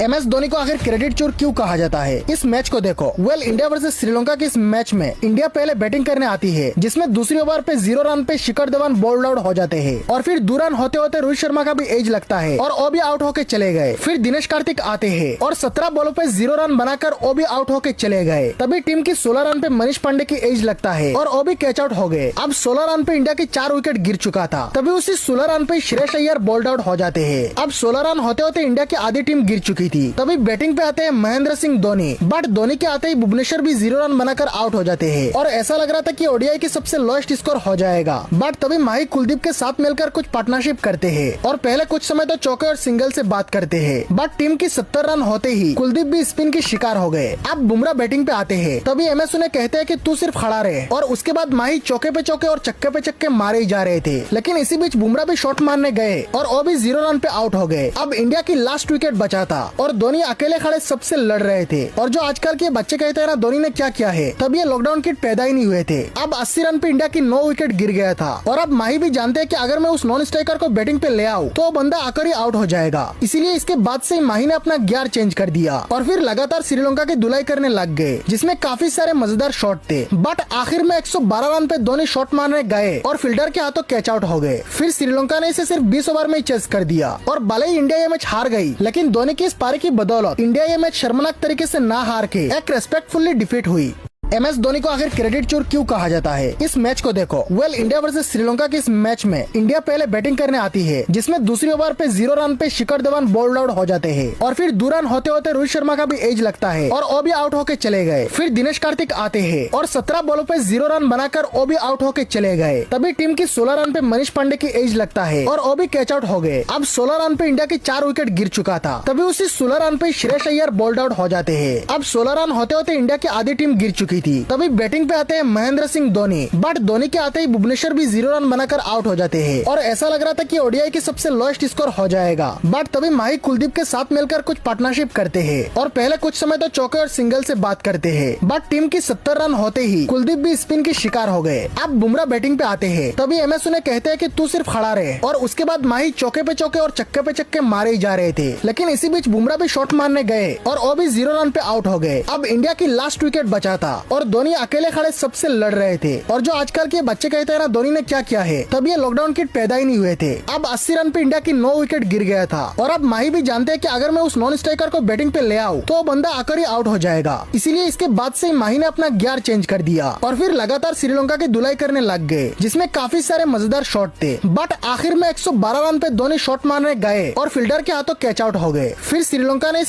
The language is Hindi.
MS धोनी को आखिर क्रेडिट चोर क्यों कहा जाता है? इस मैच को देखो। इंडिया वर्सेस श्रीलंका के इस मैच में इंडिया पहले बैटिंग करने आती है, जिसमें दूसरी ओवर पे 0 रन पे शिखर धवन बोल्ड आउट हो जाते हैं और फिर 2 रन होते होते रोहित शर्मा का भी एज लगता है और वो भी आउट होके चले गए। फिर दिनेश कार्तिक आते हैं और 17 बॉलों पे 0 रन बनाकर वो भी आउट होके चले गए। तभी टीम की 16 रन पे मनीष पांडे की एज लगता है और वो भी कैच आउट हो गए। अब 16 रन पे इंडिया की 4 विकेट गिर चुका था। तभी उसी 16 रन पे श्रेयस अय्यर बोल्ड आउट हो जाते हैं। अब 16 रन होते होते इंडिया की आधी टीम गिर चुकी थी। तभी बैटिंग पे आते हैं महेंद्र सिंह धोनी, बट धोनी के आते ही भुवनेश्वर भी 0 रन बनाकर आउट हो जाते हैं और ऐसा लग रहा था कि ओडीआई की सबसे लोएस्ट स्कोर हो जाएगा। बट तभी माही कुलदीप के साथ मिलकर कुछ पार्टनरशिप करते हैं और पहले कुछ समय तो चौके और सिंगल से बात करते हैं। बट टीम की 70 रन होते ही कुलदीप भी स्पिन की शिकार हो गए। अब बुमराह बैटिंग पे आते हैं। तभी MS उन्हें कहते हैं कि तू सिर्फ खड़ा रहे और उसके बाद माही चौके पे चौके और चक्के पे चक्के मारे ही जा रहे थे। लेकिन इसी बीच बुमराह भी शॉट मारने गए और वो भी 0 रन पे आउट हो गए। अब इंडिया की लास्ट विकेट बचा था और धोनी अकेले खड़े सबसे लड़ रहे थे। और जो आजकल के बच्चे कहते हैं ना धोनी ने क्या किया है, तब ये लॉकडाउन किट पैदा ही नहीं हुए थे। अब 80 रन पे इंडिया की 9 विकेट गिर गया था और अब माही भी जानते हैं कि अगर मैं उस नॉन स्ट्राइकर को बैटिंग पे ले आऊं तो वो बंदा आकर ही आउट हो जाएगा। इसीलिए इसके बाद से माही ने अपना गियर चेंज कर दिया और फिर लगातार श्रीलंका की धुलाई करने लग गए, जिसमें काफी सारे मजेदार शॉट थे। बट आखिर में 112 रन पे धोनी शॉट मारने गए और फील्डर के हाथों कैच आउट हो गए। फिर श्रीलंका ने इसे सिर्फ 20 ओवर में ही चेस कर दिया और भले ही इंडिया ये मैच हार गई, लेकिन धोनी की इस पारी की बदौलत इंडिया ये मैच शर्मनाक तरीके से ना हार के एक रेस्पेक्टफुली डिफीट हुई। MS धोनी को आखिर क्रेडिट चोर क्यों कहा जाता है? इस मैच को देखो। इंडिया वर्सेस श्रीलंका के इस मैच में इंडिया पहले बैटिंग करने आती है, जिसमें दूसरी ओवर पे 0 रन पे शिखर धवन बोल्ड आउट हो जाते हैं और फिर 2 रन होते होते रोहित शर्मा का भी एज लगता है और वो भी आउट होके चले गए। फिर दिनेश कार्तिक आते हैं और 17 बॉलों पे 0 रन बनाकर वो भी आउट होके चले गए। तभी टीम की 16 रन पे मनीष पांडे की एज लगता है और वो भी कैच आउट हो गए। अब 16 रन पे इंडिया की 4 विकेट गिर चुका था। तभी उसी 16 रन पे श्रेयस अय्यर बोल्ड आउट हो जाते हैं। अब 16 रन होते होते इंडिया की आधी टीम गिर चुकी थी। तभी बैटिंग पे आते हैं महेंद्र सिंह धोनी, बट धोनी के आते ही भुवनेश्वर भी 0 रन बनाकर आउट हो जाते हैं और ऐसा लग रहा था कि ओडीआई की सबसे लोएस्ट स्कोर हो जाएगा। बट तभी माही कुलदीप के साथ मिलकर कुछ पार्टनरशिप करते हैं और पहले कुछ समय तो चौके और सिंगल से बात करते हैं। बट टीम की 70 रन होते ही कुलदीप भी स्पिन की शिकार हो गए। अब बुमराह बैटिंग पे आते हैं। तभी MS उन्हें कहते हैं कि तू सिर्फ खड़ा रहे और उसके बाद माही चौके पे चौके और चक्के पे चक्के मारे ही जा रहे थे। लेकिन इसी बीच बुमराह भी शॉट मारने गए और वो भी 0 रन पे आउट हो गए। अब इंडिया की लास्ट विकेट बचा था और धोनी अकेले खड़े सबसे लड़ रहे थे। और जो आजकल के बच्चे कहते हैं ना धोनी ने क्या किया है, तब ये लॉकडाउन किट पैदा ही नहीं हुए थे। अब 80 रन पे इंडिया की 9 विकेट गिर गया था और अब माही भी जानते हैं कि अगर मैं उस नॉन स्ट्राइकर को बैटिंग पे ले आऊं तो वो बंदा आकर ही आउट हो जाएगा। इसीलिए इसके बाद से माही ने अपना गियर चेंज कर दिया और फिर लगातार श्रीलंका की धुलाई करने लग गए, जिसमें काफी सारे मजेदार शॉट थे। बट आखिर में 112 रन पे धोनी शॉट मारने गए और फील्डर के हाथों कैच आउट हो गए। फिर श्रीलंका ने